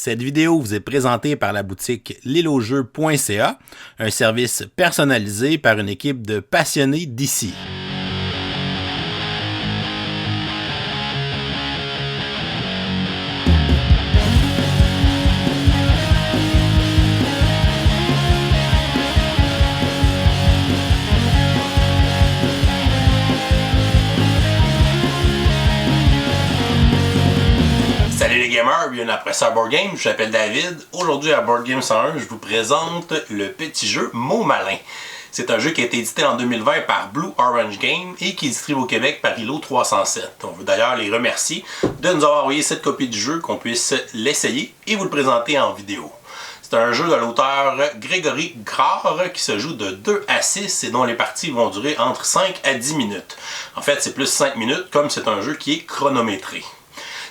Cette vidéo vous est présentée par la boutique lilojeux.ca, un service personnalisé par une équipe de passionnés d'ici. Salut les gamers, bienvenue après ça à Board Game, je m'appelle David. Aujourd'hui à Board Game 101, je vous présente le petit jeu Mots Malins. C'est un jeu qui a été édité en 2020 par Blue Orange Game et qui est distribué au Québec par ILO 307. On veut d'ailleurs les remercier de nous avoir envoyé cette copie du jeu, qu'on puisse l'essayer et vous le présenter en vidéo. C'est un jeu de l'auteur Grégory Grard qui se joue de 2 à 6 et dont les parties vont durer entre 5 à 10 minutes. En fait, c'est plus 5 minutes comme c'est un jeu qui est chronométré.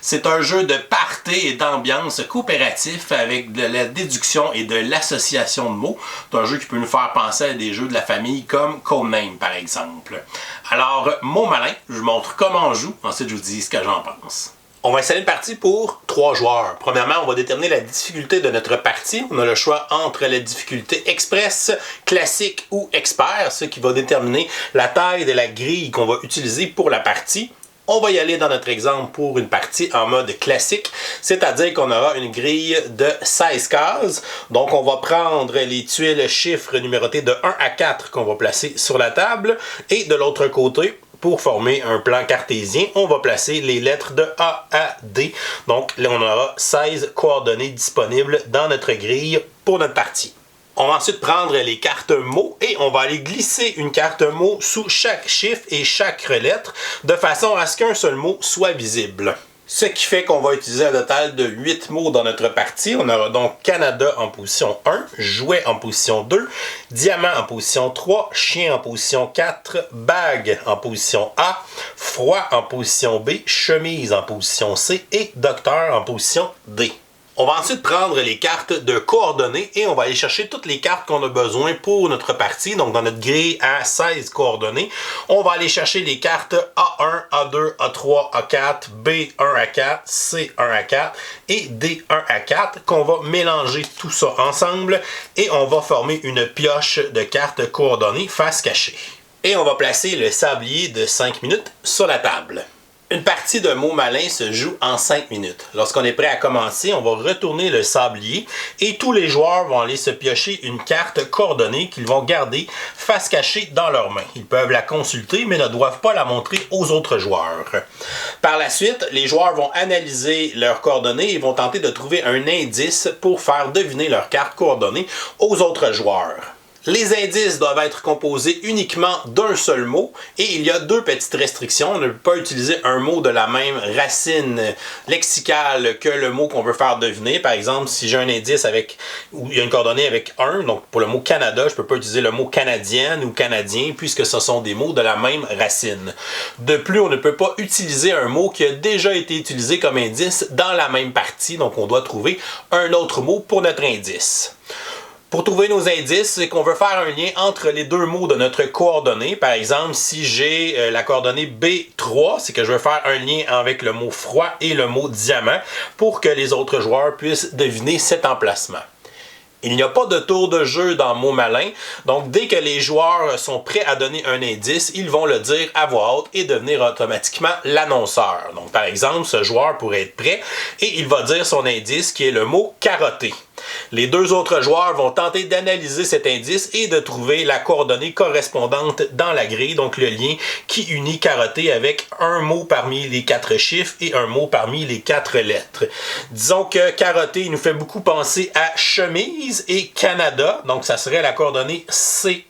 C'est un jeu de party et d'ambiance coopératif avec de la déduction et de l'association de mots. C'est un jeu qui peut nous faire penser à des jeux de la famille comme Codename par exemple. Alors, Mots Malins, je vous montre comment on joue, ensuite je vous dis ce que j'en pense. On va installer une partie pour 3 joueurs. Premièrement, on va déterminer la difficulté de notre partie. On a le choix entre la difficulté express, classique ou expert, ce qui va déterminer la taille de la grille qu'on va utiliser pour la partie. On va y aller dans notre exemple pour une partie en mode classique, c'est-à-dire qu'on aura une grille de 16 cases. Donc on va prendre les tuiles chiffres numérotées de 1 à 4 qu'on va placer sur la table. Et de l'autre côté, pour former un plan cartésien, on va placer les lettres de A à D. Donc là, on aura 16 coordonnées disponibles dans notre grille pour notre partie. On va ensuite prendre les cartes mots et on va aller glisser une carte mot sous chaque chiffre et chaque lettre de façon à ce qu'un seul mot soit visible. Ce qui fait qu'on va utiliser un total de 8 mots dans notre partie. On aura donc Canada en position 1, jouet en position 2, diamant en position 3, chien en position 4, bague en position A, froid en position B, chemise en position C et docteur en position D. On va ensuite prendre les cartes de coordonnées et on va aller chercher toutes les cartes qu'on a besoin pour notre partie. Donc dans notre grille à 16 coordonnées, on va aller chercher les cartes A1, A2, A3, A4, B1 à 4, C1 à 4 et D1 à 4 qu'on va mélanger tout ça ensemble et on va former une pioche de cartes coordonnées face cachée. Et on va placer le sablier de 5 minutes sur la table. Une partie de Mots Malins se joue en 5 minutes. Lorsqu'on est prêt à commencer, on va retourner le sablier et tous les joueurs vont aller se piocher une carte coordonnée qu'ils vont garder face cachée dans leurs mains. Ils peuvent la consulter mais ne doivent pas la montrer aux autres joueurs. Par la suite, les joueurs vont analyser leurs coordonnées et vont tenter de trouver un indice pour faire deviner leurs cartes coordonnées aux autres joueurs. Les indices doivent être composés uniquement d'un seul mot et il y a 2 petites restrictions. On ne peut pas utiliser un mot de la même racine lexicale que le mot qu'on veut faire deviner. Par exemple, si j'ai un indice où il y a une coordonnée avec 1, donc pour le mot Canada, je ne peux pas utiliser le mot canadienne ou canadien puisque ce sont des mots de la même racine. De plus, on ne peut pas utiliser un mot qui a déjà été utilisé comme indice dans la même partie, donc on doit trouver un autre mot pour notre indice. Pour trouver nos indices, c'est qu'on veut faire un lien entre les 2 mots de notre coordonnée. Par exemple, si j'ai la coordonnée B3, c'est que je veux faire un lien avec le mot froid et le mot diamant pour que les autres joueurs puissent deviner cet emplacement. Il n'y a pas de tour de jeu dans Mots Malins, donc dès que les joueurs sont prêts à donner un indice, ils vont le dire à voix haute et devenir automatiquement l'annonceur. Donc par exemple, ce joueur pourrait être prêt et il va dire son indice qui est le mot carotté. Les 2 autres joueurs vont tenter d'analyser cet indice et de trouver la coordonnée correspondante dans la grille, donc le lien qui unit carotté avec un mot parmi les 4 chiffres et un mot parmi les 4 lettres. Disons que carotté nous fait beaucoup penser à chemise et Canada, donc ça serait la coordonnée C1.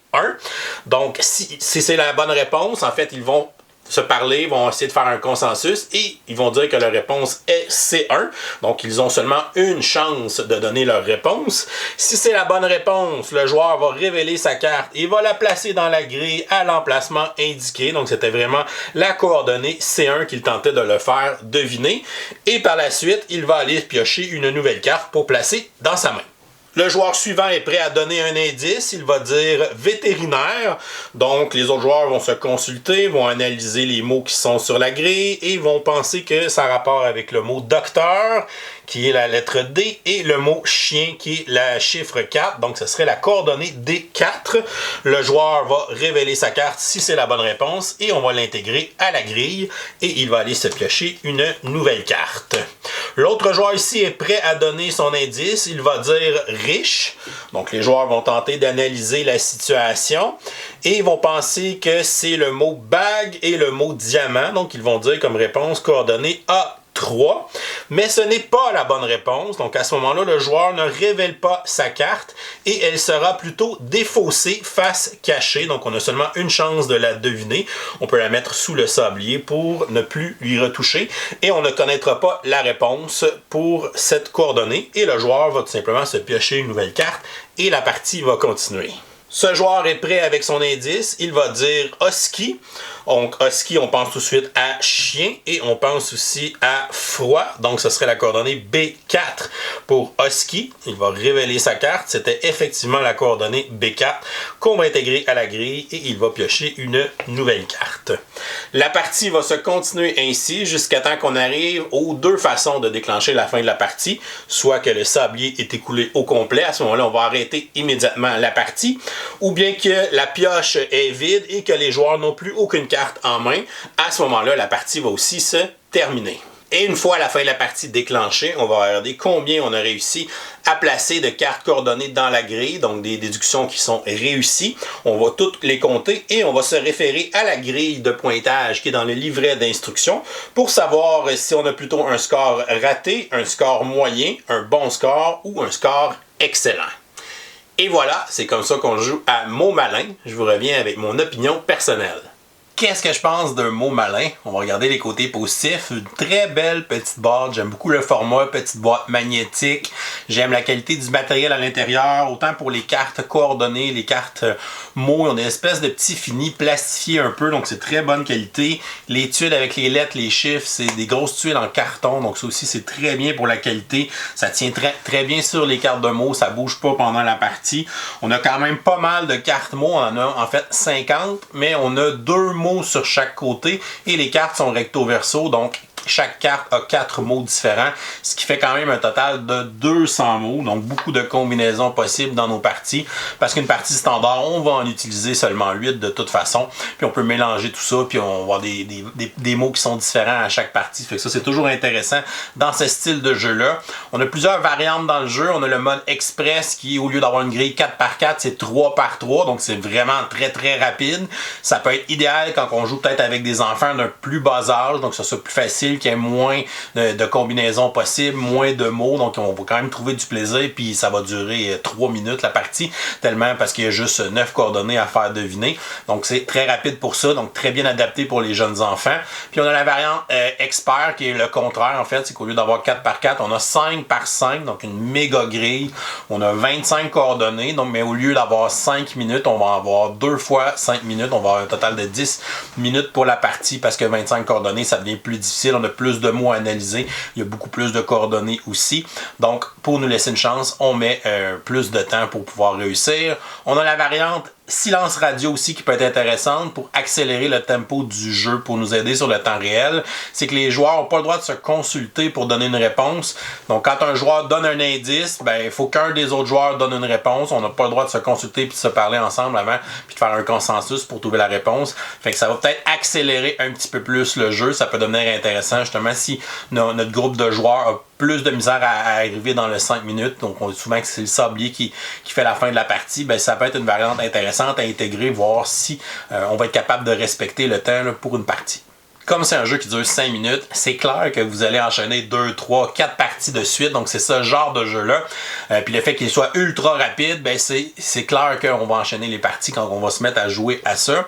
Donc si c'est la bonne réponse, en fait ils vont se parler, vont essayer de faire un consensus et ils vont dire que leur réponse est C1. Donc, ils ont seulement une chance de donner leur réponse. Si c'est la bonne réponse, le joueur va révéler sa carte et va la placer dans la grille à l'emplacement indiqué. Donc, c'était vraiment la coordonnée C1 qu'il tentait de le faire deviner. Et par la suite, il va aller piocher une nouvelle carte pour placer dans sa main. Le joueur suivant est prêt à donner un indice, il va dire vétérinaire. Donc les autres joueurs vont se consulter, vont analyser les mots qui sont sur la grille et vont penser que ça a rapport avec le mot docteur, qui est la lettre D, et le mot chien, qui est la chiffre 4. Donc ce serait la coordonnée D4. Le joueur va révéler sa carte si c'est la bonne réponse et on va l'intégrer à la grille et il va aller se piocher une nouvelle carte. L'autre joueur ici est prêt à donner son indice, il va dire riche. Donc les joueurs vont tenter d'analyser la situation et ils vont penser que c'est le mot bague et le mot diamant. Donc ils vont dire comme réponse coordonnée A3. Mais ce n'est pas la bonne réponse. Donc à ce moment-là, le joueur ne révèle pas sa carte et elle sera plutôt défaussée face cachée. Donc on a seulement une chance de la deviner. On peut la mettre sous le sablier pour ne plus lui retoucher et on ne connaîtra pas la réponse pour cette coordonnée et le joueur va tout simplement se piocher une nouvelle carte et la partie va continuer. Ce joueur est prêt avec son indice, il va dire husky. Donc husky, on pense tout de suite à chien et on pense aussi à froid. Donc ce serait la coordonnée B4 pour husky. Il va révéler sa carte, c'était effectivement la coordonnée B4 qu'on va intégrer à la grille et il va piocher une nouvelle carte. La partie va se continuer ainsi jusqu'à temps qu'on arrive aux deux façons de déclencher la fin de la partie. Soit que le sablier est écoulé au complet, à ce moment-là on va arrêter immédiatement la partie. Ou bien que la pioche est vide et que les joueurs n'ont plus aucune carte en main, à ce moment-là, la partie va aussi se terminer. Et une fois la fin de la partie déclenchée, on va regarder combien on a réussi à placer de cartes coordonnées dans la grille, donc des déductions qui sont réussies. On va toutes les compter et on va se référer à la grille de pointage qui est dans le livret d'instructions pour savoir si on a plutôt un score raté, un score moyen, un bon score ou un score excellent. Et voilà, c'est comme ça qu'on joue à Mots malin. Je vous reviens avec mon opinion personnelle. Qu'est-ce que je pense d'un mot malin? On va regarder les côtés positifs. Une très belle petite boîte. J'aime beaucoup le format, petite boîte magnétique. J'aime la qualité du matériel à l'intérieur, autant pour les cartes coordonnées, les cartes mots. On a une espèce de petit fini plastifié un peu, donc c'est très bonne qualité. Les tuiles avec les lettres, les chiffres, c'est des grosses tuiles en carton, donc ça aussi c'est très bien pour la qualité. Ça tient très bien sur les cartes de mots, ça bouge pas pendant la partie. On a quand même pas mal de cartes mots, on en a en fait 50, mais on a 2 mots sur chaque côté et les cartes sont recto verso, donc chaque carte a 4 mots différents, ce qui fait quand même un total de 200 mots, donc beaucoup de combinaisons possibles dans nos parties, parce qu'une partie standard, on va en utiliser seulement 8 de toute façon, puis on peut mélanger tout ça, puis on va avoir des mots qui sont différents à chaque partie, fait que ça c'est toujours intéressant dans ce style de jeu-là. On a plusieurs variantes dans le jeu, on a le mode express qui, au lieu d'avoir une grille 4x4, c'est 3x3, donc c'est vraiment très rapide. Ça peut être idéal quand on joue peut-être avec des enfants d'un plus bas âge, donc ça soit plus facile, qu'il y ait moins de combinaisons possibles, moins de mots, donc on va quand même trouver du plaisir, puis ça va durer 3 minutes la partie, tellement parce qu'il y a juste 9 coordonnées à faire deviner, donc c'est très rapide pour ça, donc très bien adapté pour les jeunes enfants. Puis on a la variante expert qui est le contraire en fait, c'est qu'au lieu d'avoir 4x4, on a 5x5, donc une méga grille, on a 25 coordonnées, donc mais au lieu d'avoir 5 minutes, on va avoir 2 fois 5 minutes, on va avoir un total de 10 minutes pour la partie, parce que 25 coordonnées, ça devient plus difficile, on a plus de mots à analyser, il y a beaucoup plus de coordonnées aussi. Donc, pour nous laisser une chance, on met plus de temps pour pouvoir réussir. On a la variante silence radio aussi qui peut être intéressante pour accélérer le tempo du jeu, pour nous aider sur le temps réel. C'est que les joueurs n'ont pas le droit de se consulter pour donner une réponse. Donc quand un joueur donne un indice, ben il faut qu'un des autres joueurs donne une réponse. On n'a pas le droit de se consulter puis de se parler ensemble avant puis de faire un consensus pour trouver la réponse. Fait que ça va peut-être accélérer un petit peu plus le jeu. Ça peut devenir intéressant justement si notre groupe de joueurs a plus de misère à arriver dans le 5 minutes. Donc on dit souvent que c'est le sablier qui fait la fin de la partie. Ben ça peut être une variante intéressante à intégrer, voir si on va être capable de respecter le temps là, pour une partie. Comme c'est un jeu qui dure 5 minutes, c'est clair que vous allez enchaîner 2, 3, 4 parties de suite. Donc c'est ce genre de jeu-là. Puis le fait qu'il soit ultra rapide, ben c'est clair qu'on va enchaîner les parties quand on va se mettre à jouer à ça.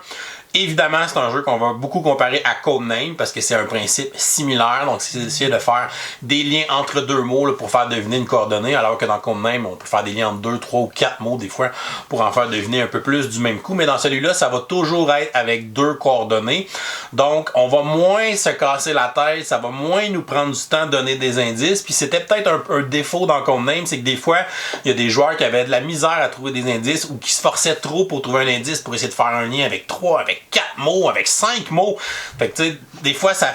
Évidemment, c'est un jeu qu'on va beaucoup comparer à Codename parce que c'est un principe similaire. Donc, c'est essayer de faire des liens entre deux mots là, pour faire deviner une coordonnée, alors que dans Codename, on peut faire des liens entre 2, 3 ou 4 mots des fois pour en faire deviner un peu plus du même coup. Mais dans celui-là, ça va toujours être avec 2 coordonnées. Donc, on va moins se casser la tête, ça va moins nous prendre du temps de donner des indices. Puis c'était peut-être un défaut dans Codename, c'est que des fois, il y a des joueurs qui avaient de la misère à trouver des indices ou qui se forçaient trop pour trouver un indice pour essayer de faire un lien avec 3, avec 4 mots, avec 5 mots. Fait que tu sais, des fois ça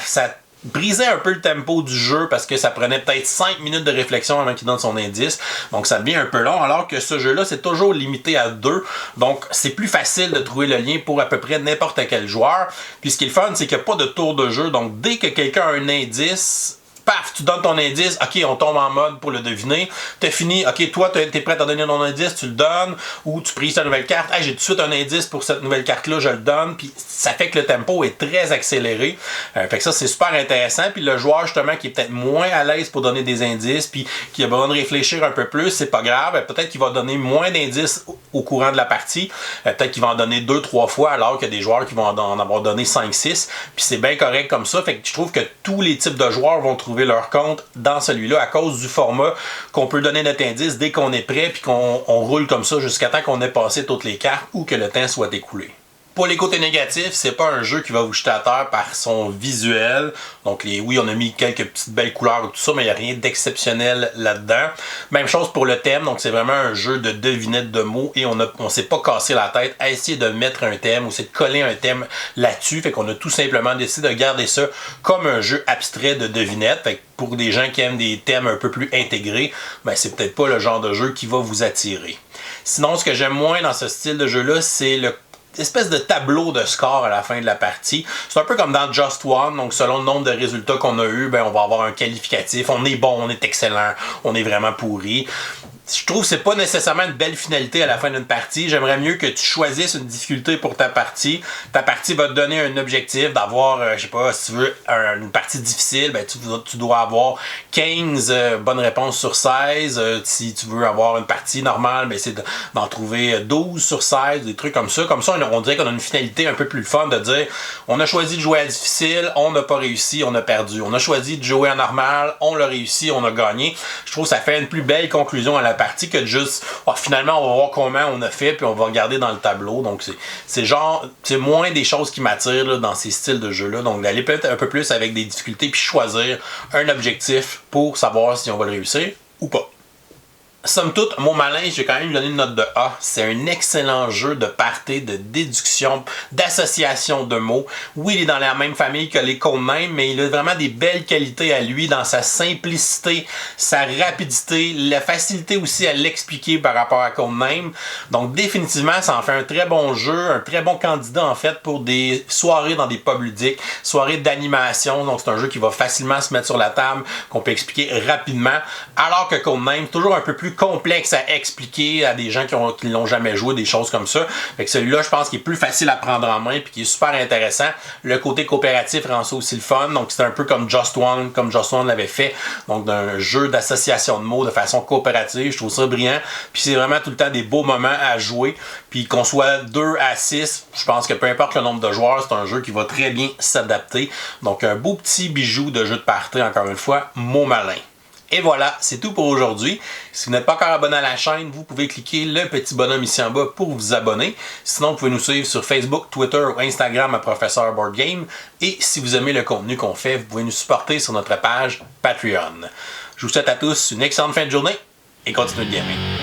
brisait un peu le tempo du jeu parce que ça prenait peut-être 5 minutes de réflexion avant qu'il donne son indice. Donc ça devient un peu long, alors que ce jeu-là, c'est toujours limité à 2. Donc c'est plus facile de trouver le lien pour à peu près n'importe quel joueur. Puis ce qui est le fun, c'est qu'il n'y a pas de tour de jeu. Donc dès que quelqu'un a un indice, paf, tu donnes ton indice, ok, on tombe en mode pour le deviner. T'as fini, ok, toi, t'es prêt à donner ton indice, tu le donnes, ou tu prises ta nouvelle carte, hey, j'ai tout de suite un indice pour cette nouvelle carte-là, je le donne, puis ça fait que le tempo est très accéléré. Fait que ça, c'est super intéressant, puis le joueur, justement, qui est peut-être moins à l'aise pour donner des indices, puis qui a besoin de réfléchir un peu plus, c'est pas grave, peut-être qu'il va donner moins d'indices au courant de la partie, peut-être qu'il va en donner 2-3 fois, alors qu'il y a des joueurs qui vont en avoir donné 5-6, puis c'est bien correct comme ça, fait que je trouve que tous les types de joueurs vont trouver leur compte dans celui-là à cause du format qu'on peut donner notre indice dès qu'on est prêt puis qu'on roule comme ça jusqu'à temps qu'on ait passé toutes les cartes ou que le temps soit écoulé. Pour les côtés négatifs, c'est pas un jeu qui va vous jeter à terre par son visuel. Donc oui, on a mis quelques petites belles couleurs et tout ça, mais il n'y a rien d'exceptionnel là-dedans. Même chose pour le thème, donc c'est vraiment un jeu de devinettes de mots et on s'est pas cassé la tête à essayer de mettre un thème ou c'est de coller un thème là-dessus. Fait qu'on a tout simplement décidé de garder ça comme un jeu abstrait de devinettes. Fait que pour des gens qui aiment des thèmes un peu plus intégrés, ben c'est peut-être pas le genre de jeu qui va vous attirer. Sinon, ce que j'aime moins dans ce style de jeu-là, c'est le espèce de tableau de score à la fin de la partie. C'est un peu comme dans Just One, donc selon le nombre de résultats qu'on a eu, ben on va avoir un qualificatif. On est bon, on est excellent, on est vraiment pourri. Je trouve que c'est pas nécessairement une belle finalité à la fin d'une partie. J'aimerais mieux que tu choisisses une difficulté pour ta partie. Ta partie va te donner un objectif d'avoir, je sais pas, si tu veux une partie difficile, ben tu dois avoir 15 bonnes réponses sur 16. Si tu veux avoir une partie normale, ben c'est d'en trouver 12 sur 16, des trucs comme ça. Comme ça, on dirait qu'on a une finalité un peu plus fun de dire on a choisi de jouer à difficile, on n'a pas réussi, on a perdu. On a choisi de jouer à normal, on l'a réussi, on a gagné. Je trouve que ça fait une plus belle conclusion à la partie que de juste finalement on va voir comment on a fait puis on va regarder dans le tableau. Donc c'est moins des choses qui m'attirent là, dans ces styles de jeu là, donc d'aller peut-être un peu plus avec des difficultés puis choisir un objectif pour savoir si on va le réussir ou pas. Somme toute, Mots Malin, j'ai quand même donné une note de A. C'est un excellent jeu de party, de déduction, d'association de mots. Oui, il est dans la même famille que les Codename, mais il a vraiment des belles qualités à lui dans sa simplicité, sa rapidité, la facilité aussi à l'expliquer par rapport à Codename. Donc définitivement, ça en fait un très bon jeu, un très bon candidat en fait pour des soirées dans des pubs ludiques, soirées d'animation. Donc c'est un jeu qui va facilement se mettre sur la table, qu'on peut expliquer rapidement, alors que Codename, toujours un peu plus complexe à expliquer à des gens qui l'ont jamais joué, des choses comme ça. Fait que celui-là, je pense qu'il est plus facile à prendre en main puis qui est super intéressant. Le côté coopératif rend ça aussi le fun. Donc c'est un peu comme Just One l'avait fait. Donc d'un jeu d'association de mots de façon coopérative. Je trouve ça brillant. Puis c'est vraiment tout le temps des beaux moments à jouer. Puis qu'on soit 2 à 6, je pense que peu importe le nombre de joueurs, c'est un jeu qui va très bien s'adapter. Donc un beau petit bijou de jeu de party, encore une fois, Mots Malin. Et voilà, c'est tout pour aujourd'hui. Si vous n'êtes pas encore abonné à la chaîne, vous pouvez cliquer le petit bonhomme ici en bas pour vous abonner. Sinon, vous pouvez nous suivre sur Facebook, Twitter ou Instagram à Professeur Board Game. Et si vous aimez le contenu qu'on fait, vous pouvez nous supporter sur notre page Patreon. Je vous souhaite à tous une excellente fin de journée et continuez de gamer.